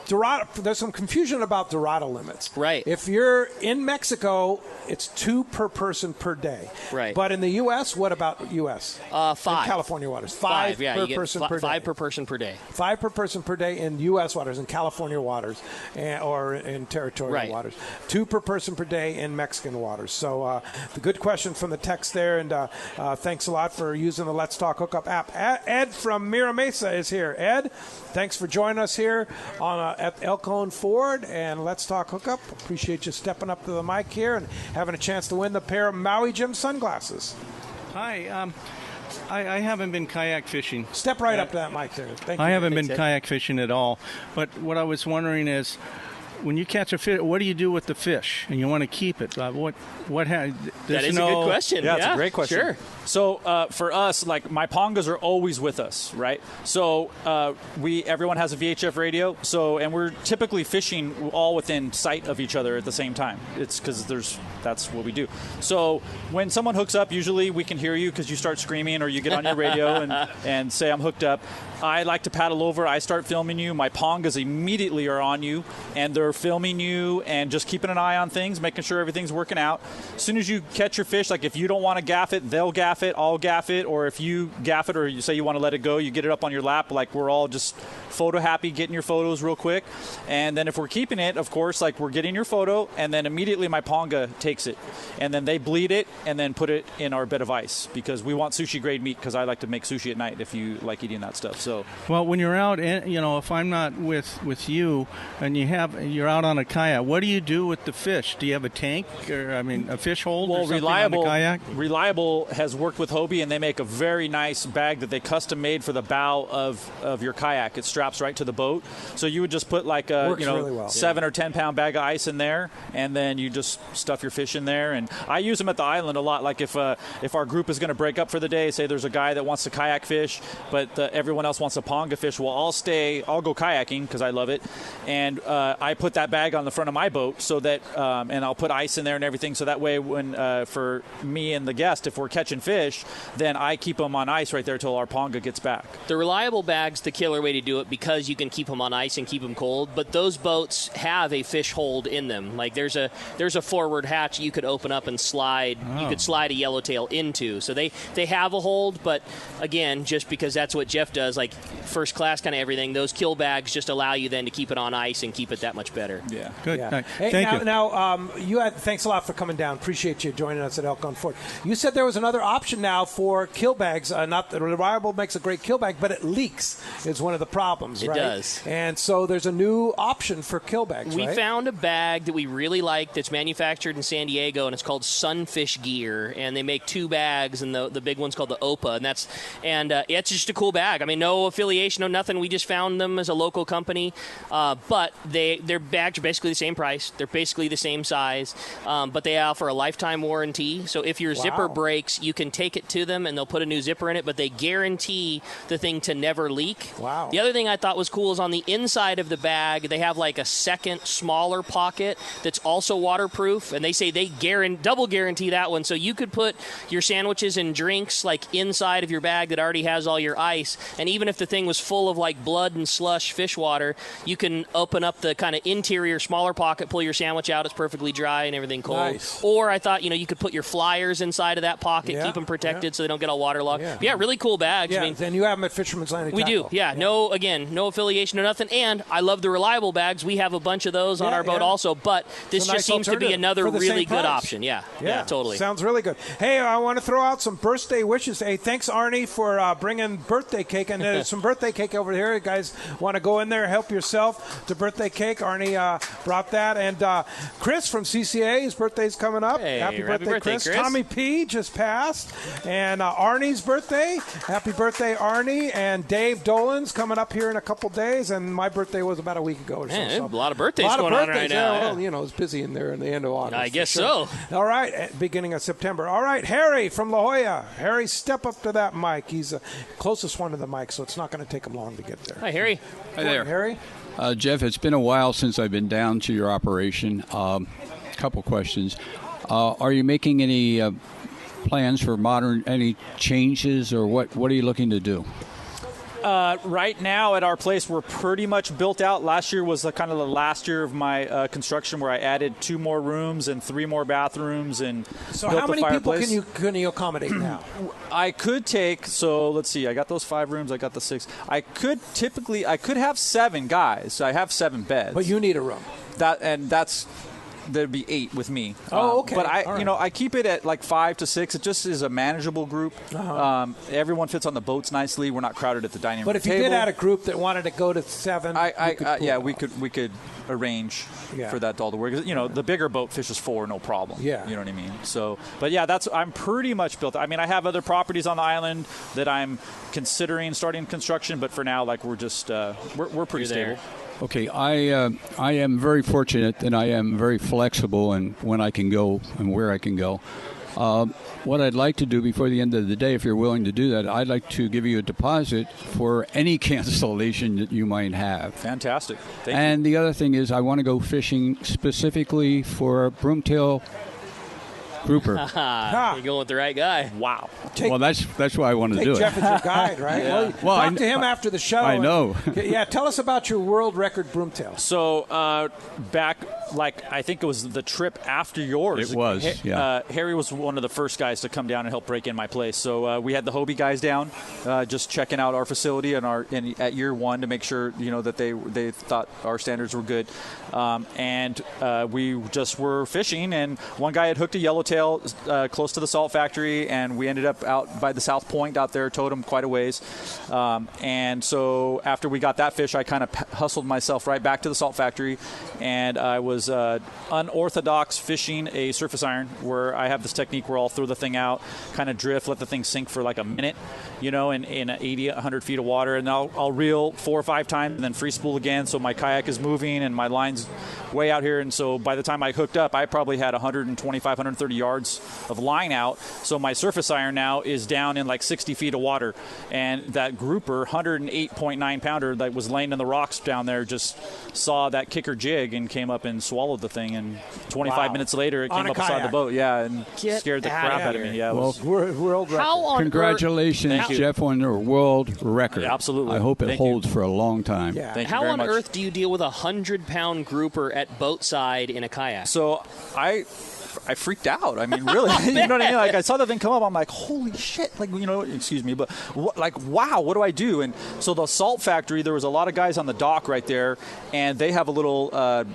Dorado, there's some confusion about Dorado limits. Right. If you're in Mexico, it's 2 per person per day. Right. But in the U.S., what about U.S.? 5. In California waters. 5 yeah, per person per day. 5 per person per day. 5 per person per day in U.S. waters, in California waters, or in territorial waters. 2 per person per day in Mexican waters. So the good question from the text there, and thanks a lot for using the Let's Talk Hookup app. Ed from Mira Mesa is here. Ed, thanks for joining us here at El Cajon Ford and Let's Talk Hookup. Appreciate you stepping up to the mic here and having a chance to win the pair of Maui Jim sunglasses. Hi. I haven't been kayak fishing. Step right up to that mic there. Thank you. I haven't been kayak fishing at all. But what I was wondering is, when you catch a fish, what do you do with the fish? And you want to keep it. That is a good question. Yeah, it's a great question. Sure. So for us, like my pongas are always with us, right? So everyone has a VHF radio. And we're typically fishing all within sight of each other at the same time. It's because that's what we do. So when someone hooks up, usually we can hear you because you start screaming or you get on your radio and say I'm hooked up. I like to paddle over. I start filming you. My pongas immediately are on you, and they're filming you and just keeping an eye on things, making sure everything's working out. As soon as you catch your fish, like if you don't want to gaff it, they'll gaff it, I'll gaff it, or if you gaff it or you say you want to let it go, you get it up on your lap. Like we're all just photo happy, getting your photos real quick. And then if we're keeping it, of course, like we're getting your photo, and then immediately my ponga takes it. And then they bleed it and then put it in our bed of ice because we want sushi grade meat because I like to make sushi at night if you like eating that stuff. So, well, when you're out, if I'm not with you and you're out on a kayak, what do you do with the fish? Do you have a tank or a fish hold or something on the kayak? Reliable has worked with Hobie, and they make a very nice bag that they custom made for the bow of your kayak. It straps right to the boat, so you would just put like a really well. 7 or 10 pound bag of ice in there, and then you just stuff your fish in there. And I use them at the island a lot. Like if our group is going to break up for the day, say there's a guy that wants to kayak fish, but everyone else wants a ponga fish. Well, I'll go kayaking because I love it, and I put that bag on the front of my boat so that, and I'll put ice in there and everything, so that way when for me and the guest, if we're catching fish, then I keep them on ice right there till our ponga gets back. The Reliable bag's the killer way to do it because you can keep them on ice and keep them cold, but those boats have a fish hold in them. Like there's a forward hatch you could open up and slide. Oh. You could slide a yellowtail into. So they have a hold, but again, just because that's what Jeff does, like first class kind of everything, those kill bags just allow you then to keep it on ice and keep it that much better. Yeah. Good. Yeah. Hey, Thank you. Now, thanks a lot for coming down. Appreciate you joining us at Elk on Ford. You said there was another option now for kill bags. Not that Reliable makes a great kill bag, but it leaks is one of the problems, It right? does. And so there's a new option for kill bags, We right? found a bag that we really like that's manufactured in San Diego, and it's called Sunfish Gear, and they make 2 bags, and the big one's called the OPA, and it's just a cool bag. I mean, no affiliation, no nothing. We just found them as a local company, but their bags are basically the same price. They're basically the same size, but they offer a lifetime warranty. So if your zipper breaks, you can take it to them, and they'll put a new zipper in it, but they guarantee the thing to never leak. Wow. The other thing I thought was cool is on the inside of the bag, they have like a second smaller pocket that's also waterproof, and they say they double guarantee that one. So you could put your sandwiches and drinks like inside of your bag that already has all your ice, and even if the thing was full of like blood and slush fish water, you can open up the kind of interior smaller pocket, pull your sandwich out, it's perfectly dry and everything cold. Nice. Or I thought, you could put your flyers inside of that pocket, Yeah, keep them protected yeah. so they don't get all waterlogged. Yeah. Really cool bags. Yeah, I mean, and you have them at Fisherman's Landing we Tackle. do, yeah. No affiliation or nothing. And I love the Reliable bags. We have a bunch of those on our boat also. But this It's a nice just seems to be alternative another for the really same good price. option. Yeah, totally. Sounds really good. Hey, I want to throw out some birthday wishes. Hey, thanks, Arnie, for bringing birthday cake. And there's some birthday cake over here. You guys want to go in there, help yourself to birthday cake. Arnie brought that. And Chris from CCA, his birthday's coming up. Hey, happy birthday, Chris. Chris. Tommy P just passed. And Arnie's birthday. Happy birthday, Arnie. And Dave Dolan's coming up here in a couple days. And my birthday was about a week ago or Man, so. a lot of birthdays going on right now. Yeah, Yeah. well, it's busy in there in the end of August. I guess for sure. so. All right, at beginning of September. All right, Harry from La Jolla. Harry, step up to that mic. He's the closest one to the mic, so it's not going to take him long to get there. Hi, Harry. Hi there. Harry? Jeff, it's been a while since I've been down to your operation. Couple questions. Are you making any plans for any changes, or what are you looking to do? Right now at our place, we're pretty much built out. Last year was kind of the last year of my construction, where I added 2 more rooms and 3 more bathrooms and So built how the many people fireplace. can you accommodate now? I could take, so let's see, I got those 5 rooms, I got the 6. I could have 7 guys. I have 7 beds. But you need a room. There'd be 8 with me. Oh, okay. But All right. I keep it at like 5 to 6. It just is a manageable group. Everyone fits on the boats nicely. We're not crowded at the dining room But if table. you did add a group that wanted to go to 7, we could arrange for that all to work. The bigger boat fishes 4, no problem. Yeah. You know what I mean? So, but yeah, I'm pretty much built. I mean, I have other properties on the island that I'm considering starting construction, but for now, like we're just we're pretty stable. Okay, I am very fortunate, and I am very flexible in when I can go and where I can go. What I'd like to do before the end of the day, if you're willing to do that, I'd like to give you a deposit for any cancellation that you might have. Fantastic. Thank you. And the other thing is I want to go fishing specifically for broomtail grouper. You're going with the right guy. Wow. Well, that's why I want to do it. Jeff is your guide, right? Yeah. Well, talk to him after the show. I know. Tell us about your world record broomtail. So back, I think it was the trip after yours. It was, yeah. Harry was one of the first guys to come down and help break in my place. So we had the Hobie guys down, just checking out our facility and at year 1 to make sure that they thought our standards were good. And we just were fishing, and one guy had hooked a yellowtail close to the salt factory, and we ended up out by the South Point out there, towed him quite a ways. And so after we got that fish, I kind of hustled myself right back to the salt factory, and I was unorthodox fishing a surface iron, where I have this technique where I'll throw the thing out, kind of drift, let the thing sink for like a minute, in 80, 100 feet of water, and I'll reel 4 or 5 times and then free spool again, so my kayak is moving and my line's way out here. And so by the time I hooked up, I probably had 125, 130 yards of line out. So my surface iron now is down in like 60 feet of water. And that grouper, 108.9 pounder that was laying in the rocks down there, just saw that kicker jig and came up and swallowed the thing. And 25 minutes later, it came up beside the boat. Yeah, and scared the crap out of me. Yeah, world record. How on Congratulations, Jeff, on your world record. Yeah, absolutely. I hope it holds for a long time. Yeah. Thank you How very on much. earth do you deal with a 100-pound grouper at boatside in a kayak? So I freaked out. I mean, really, you know what I mean? Like, I saw the thing come up. I'm like, holy shit! Like, excuse me, but wow, what do I do? And so the salt factory, there was a lot of guys on the dock right there, and they have a little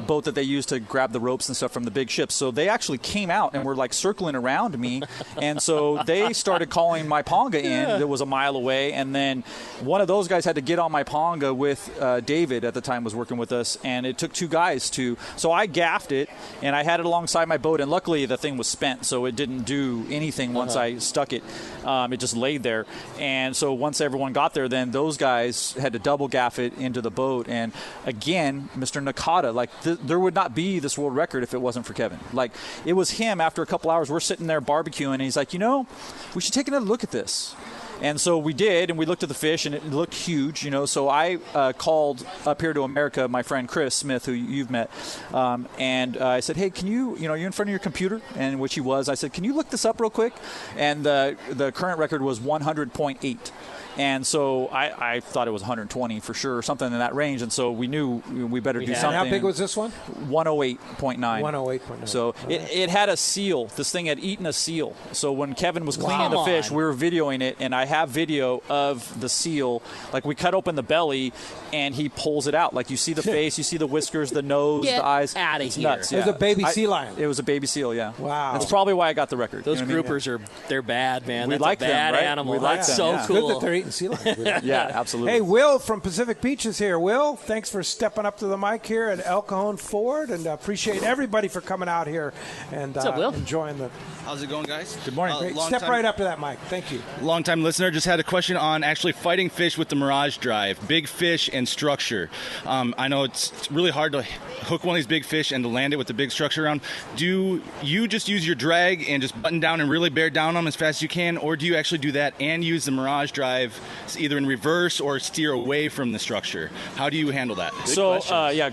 boat that they use to grab the ropes and stuff from the big ships. So they actually came out and were like circling around me, and so they started calling my ponga in that was a mile away, and then one of those guys had to get on my ponga with David at the time was working with us, and it took two guys to. So I gaffed it, and I had it alongside my boat, and luckily the thing was spent, so it didn't do anything once I stuck it. It just laid there, and so once everyone got there, then those guys had to double gaff it into the boat. And again, Mr. Nakata, like there would not be this world record if it wasn't for Kevin. Like, it was him. After a couple hours, we're sitting there barbecuing, and he's like, we should take another look at this. And so we did, and we looked at the fish, and it looked huge, So I called up here to America my friend Chris Smith, who you've met, and I said, hey, can you, you're in front of your computer, and which he was. I said, can you look this up real quick? And the current record was 100.8. And so I thought it was 120 for sure, something in that range. And so we knew we better do something. And how big was this one? 108.9. 108.9. So it had a seal. This thing had eaten a seal. So when Kevin was cleaning the fish, we were videoing it, and I have video of the seal. Like, we cut open the belly, and he pulls it out. Like, you see the face, you see the whiskers, the nose, the eyes. Get out of here. Nuts, It was a baby sea lion. It was a baby seal, yeah. Wow. That's probably why I got the record. Those groupers they're bad, man. We That's like a bad them, right? animal. We like That's them, so yeah. cool. Good that they're eating sea lions. Yeah, absolutely. Hey, Will from Pacific Beach is here. Will, thanks for stepping up to the mic here at El Cajon Ford, and appreciate everybody for coming out here and What's up, Will? enjoying the. How's it going, guys? Good morning. Great. Step right up to that mic. Thank you. Long-time listener. Just had a question on actually fighting fish with the Mirage Drive. Big fish and structure. I know it's really hard to hook one of these big fish and to land it with the big structure around. Do you just use your drag and just button down and really bear down on them as fast as you can, or do you actually do that and use the Mirage Drive either in reverse or steer away from the structure? How do you handle that?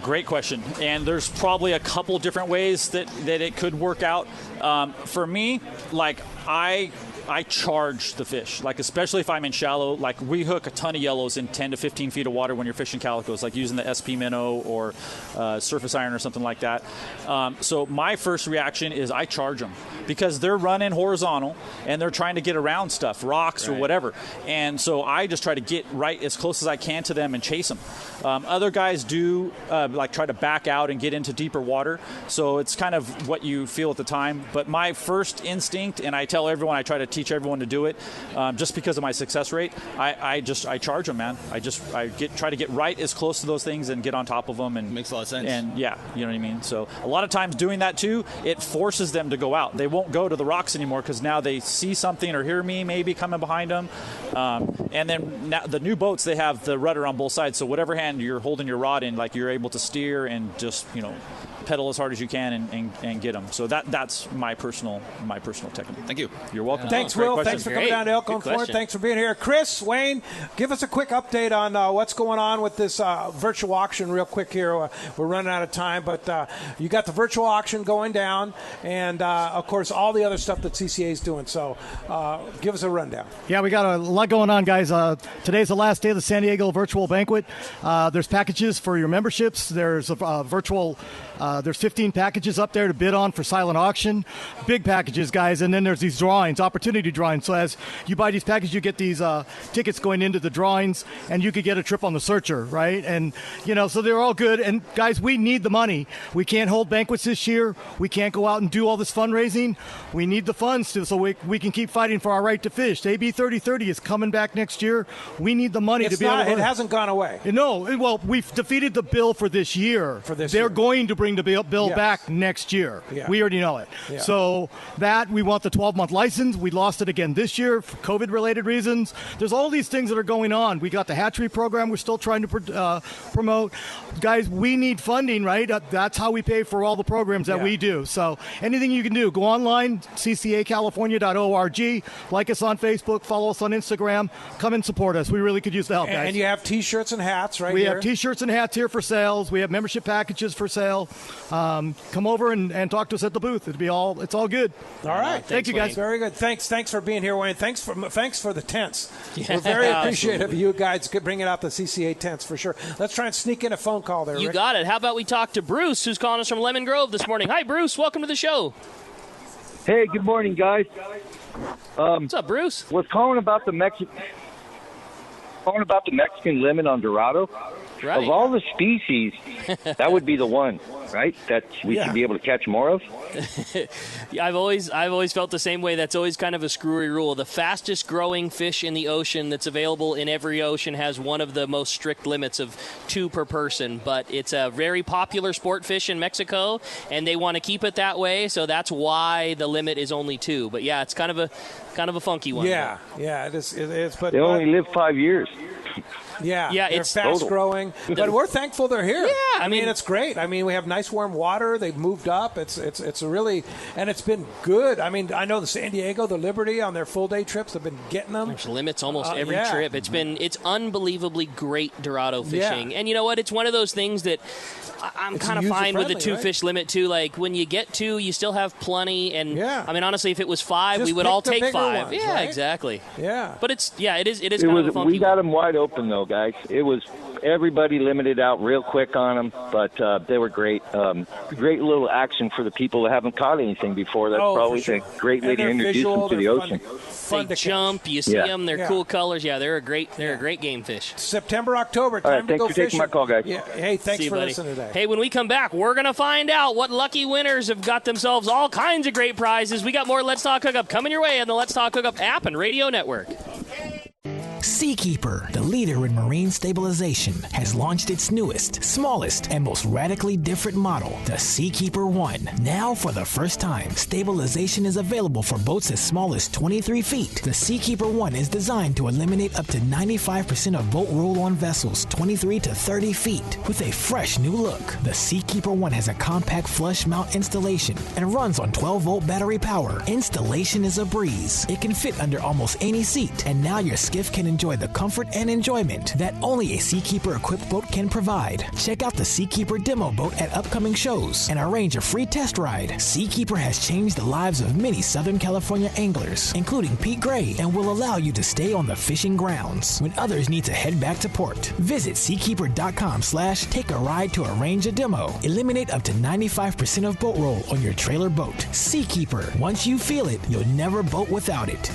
Great question. And there's probably a couple different ways that it could work out. For me, like, I charge the fish, like, especially if I'm in shallow. Like, we hook a ton of yellows in 10 to 15 feet of water when you're fishing calicos, like using the SP minnow or surface iron or something like that. So my first reaction is I charge them because they're running horizontal and they're trying to get around stuff, rocks or whatever. And so I just try to get right as close as I can to them and chase them. Other guys do try to back out and get into deeper water. So it's kind of what you feel at the time. But my first instinct, and I tell everyone, I try to teach everyone to do it, just because of my success rate, I charge them, man. I try to get right as close to those things and get on top of them. And makes a lot of sense. And yeah, you know what I mean? So a lot of times doing that too, it forces them to go out. They won't go to the rocks anymore because now they see something or hear me maybe coming behind them. And then now the new boats, they have the rudder on both sides. So whatever hand you're holding your rod in, like, you're able to steer and just, pedal as hard as you can and get them. So that's my personal technique. Thank you. You're welcome. Thanks, Will. Thanks for coming down to El Cajon Ford. Thanks for being here. Chris, Wayne, give us a quick update on what's going on with this virtual auction real quick here. We're running out of time, but you got the virtual auction going down and, of course, all the other stuff that CCA is doing. So give us a rundown. Yeah, we got a lot going on, guys. Today's the last day of the San Diego virtual banquet. There's packages for your memberships. There's a virtual there's 15 packages up there to bid on for silent auction. Big packages, guys. And then there's these drawings, opportunity drawings. So as you buy these packages, you get these tickets going into the drawings, and you could get a trip on the Searcher, right? And, so they're all good. And, guys, we need the money. We can't hold banquets this year. We can't go out and do all this fundraising. We need the funds so we can keep fighting for our right to fish. AB 3030 is coming back next year. We need the money to be able to... It hasn't gone away. No. Well, we've defeated the bill for this year. They're going to bring the bill back next year. Yeah. We already know it. Yeah. So we want the 12-month license. We lost it again this year for COVID-related reasons. There's all these things that are going on. We got the hatchery program we're still trying to promote. Guys, we need funding, right? That's how we pay for all the programs that we do. So anything you can do, go online, ccacalifornia.org, like us on Facebook, follow us on Instagram, come and support us. We really could use the help, guys. And you have T-shirts and hats We have T-shirts and hats here for sales. We have membership packages for sale. Come over and talk to us at the booth. It's all good. All right. Thank you, guys. Wayne. Very good. Thanks for being here, Wayne. Thanks for the tents. We're very appreciative of you guys bringing out the CCA tents for sure. Let's try and sneak in a phone call there, You Rick. got it. How about we talk to Bruce, who's calling us from Lemon Grove this morning. Hi, Bruce. Welcome to the show. Hey, good morning, guys. What's up, Bruce? Was calling about the Mexican limit on Dorado. Right. Of all the species, that would be the one, right? That we should be able to catch more of. I've always felt the same way. That's always kind of a screwy rule. The fastest growing fish in the ocean that's available in every ocean has one of the most strict limits of 2 per person. But it's a very popular sport fish in Mexico, and they want to keep it that way. So that's why the limit is only 2. But yeah, it's kind of a funky one. Yeah, it is. But they only live 5 years. Yeah, they're it's fast growing, but we're thankful they're here. Yeah, I mean it's great. I mean we have nice warm water. They've moved up. It's a really, and it's been good. I mean I know the San Diego, the Liberty on their full day trips have been getting them. There's limits almost every trip. It's unbelievably great Dorado fishing, and you know what? It's one of those things that I'm kind of fine with the 2 fish limit too. Like when you get 2, you still have plenty. And I mean honestly, if it was 5, we would all take 5. Ones, yeah, right? Exactly. Yeah, but it is kind of a funky. We got them wide open though, guys. It was everybody limited out real quick on them, but they were great. Great little action for the people that haven't caught anything before. That's probably a great way to introduce them to the ocean. They jump, you see them. They're cool colors. Yeah, they're a great game fish. September, October. All right, thanks for taking my call, guys. Yeah. Hey, thanks for listening today. Hey, when we come back, we're going to find out what lucky winners have got themselves all kinds of great prizes. We got more Let's Talk Hookup coming your way on the Let's Talk Hookup app and radio network. Seakeeper, the leader in marine stabilization, has launched its newest, smallest, and most radically different model, the Seakeeper 1. Now, for the first time, stabilization is available for boats as small as 23 feet. The Seakeeper 1 is designed to eliminate up to 95% of boat roll-on vessels 23 to 30 feet. With a fresh new look, the Seakeeper 1 has a compact flush mount installation and runs on 12-volt battery power. Installation is a breeze. It can fit under almost any seat, and now your skiff can enjoy the comfort and enjoyment that only a Seakeeper-equipped boat can provide. Check out the Seakeeper demo boat at upcoming shows and arrange a free test ride. Seakeeper has changed the lives of many Southern California anglers, including Pete Gray, and will allow you to stay on the fishing grounds when others need to head back to port. Visit Seakeeper.com/take-a-ride to arrange a demo. Eliminate up to 95% of boat roll on your trailer boat. Seakeeper. Once you feel it, you'll never boat without it.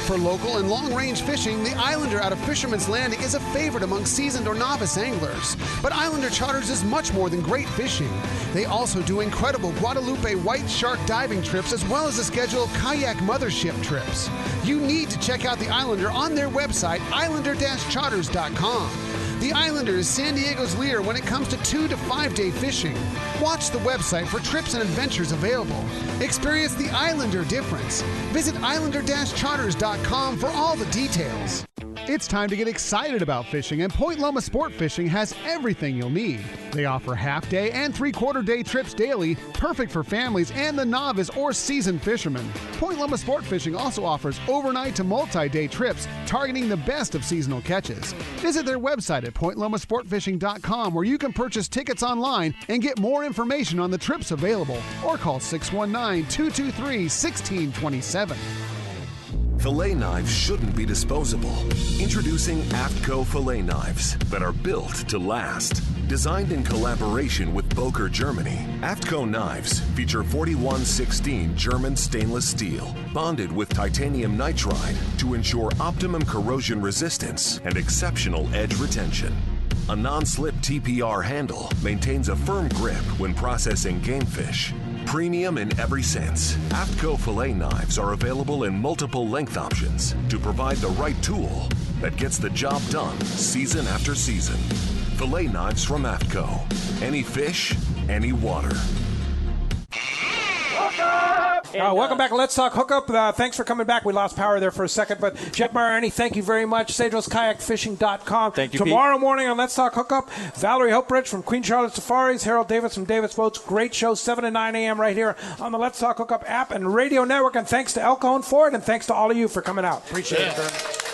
For local and long-range fishing, the Islander out of Fisherman's Landing is a favorite among seasoned or novice anglers. But Islander Charters is much more than great fishing. They also do incredible Guadalupe white shark diving trips as well as a schedule of kayak mothership trips. You need to check out the Islander on their website, islander-charters.com. The Islander is San Diego's leader when it comes to 2 to 5 day fishing. Watch the website for trips and adventures available. Experience the Islander difference. Visit islander-charters.com for all the details. It's time to get excited about fishing, and Point Loma Sport Fishing has everything you'll need. They offer half-day and three-quarter-day trips daily, perfect for families and the novice or seasoned fishermen. Point Loma Sport Fishing also offers overnight to multi-day trips, targeting the best of seasonal catches. Visit their website at pointlomasportfishing.com, where you can purchase tickets online and get more information on the trips available, or call 619-223-1627. Fillet knives shouldn't be disposable. Introducing AFTCO fillet knives that are built to last. Designed in collaboration with Boker, Germany, AFTCO knives feature 4116 German stainless steel, bonded with titanium nitride to ensure optimum corrosion resistance and exceptional edge retention. A non-slip TPR handle maintains a firm grip when processing game fish. Premium in every sense, AFTCO fillet knives are available in multiple length options to provide the right tool that gets the job done season after season. Fillet knives from AFTCO. Any fish, any water. Welcome back. Let's Talk Hookup. Thanks for coming back. We lost power there for a second, but Jeff Mariani, thank you very much. Cedros KayakFishing.com. Thank you, Tomorrow Pete. morning on Let's Talk Hookup, Valerie Hopebridge from Queen Charlotte Safaris, Harold Davis from Davis Boats. Great show, 7 to 9 a.m. right here on the Let's Talk Hookup app and radio network. And thanks to El Cajon for it, and thanks to all of you for coming out. Appreciate it.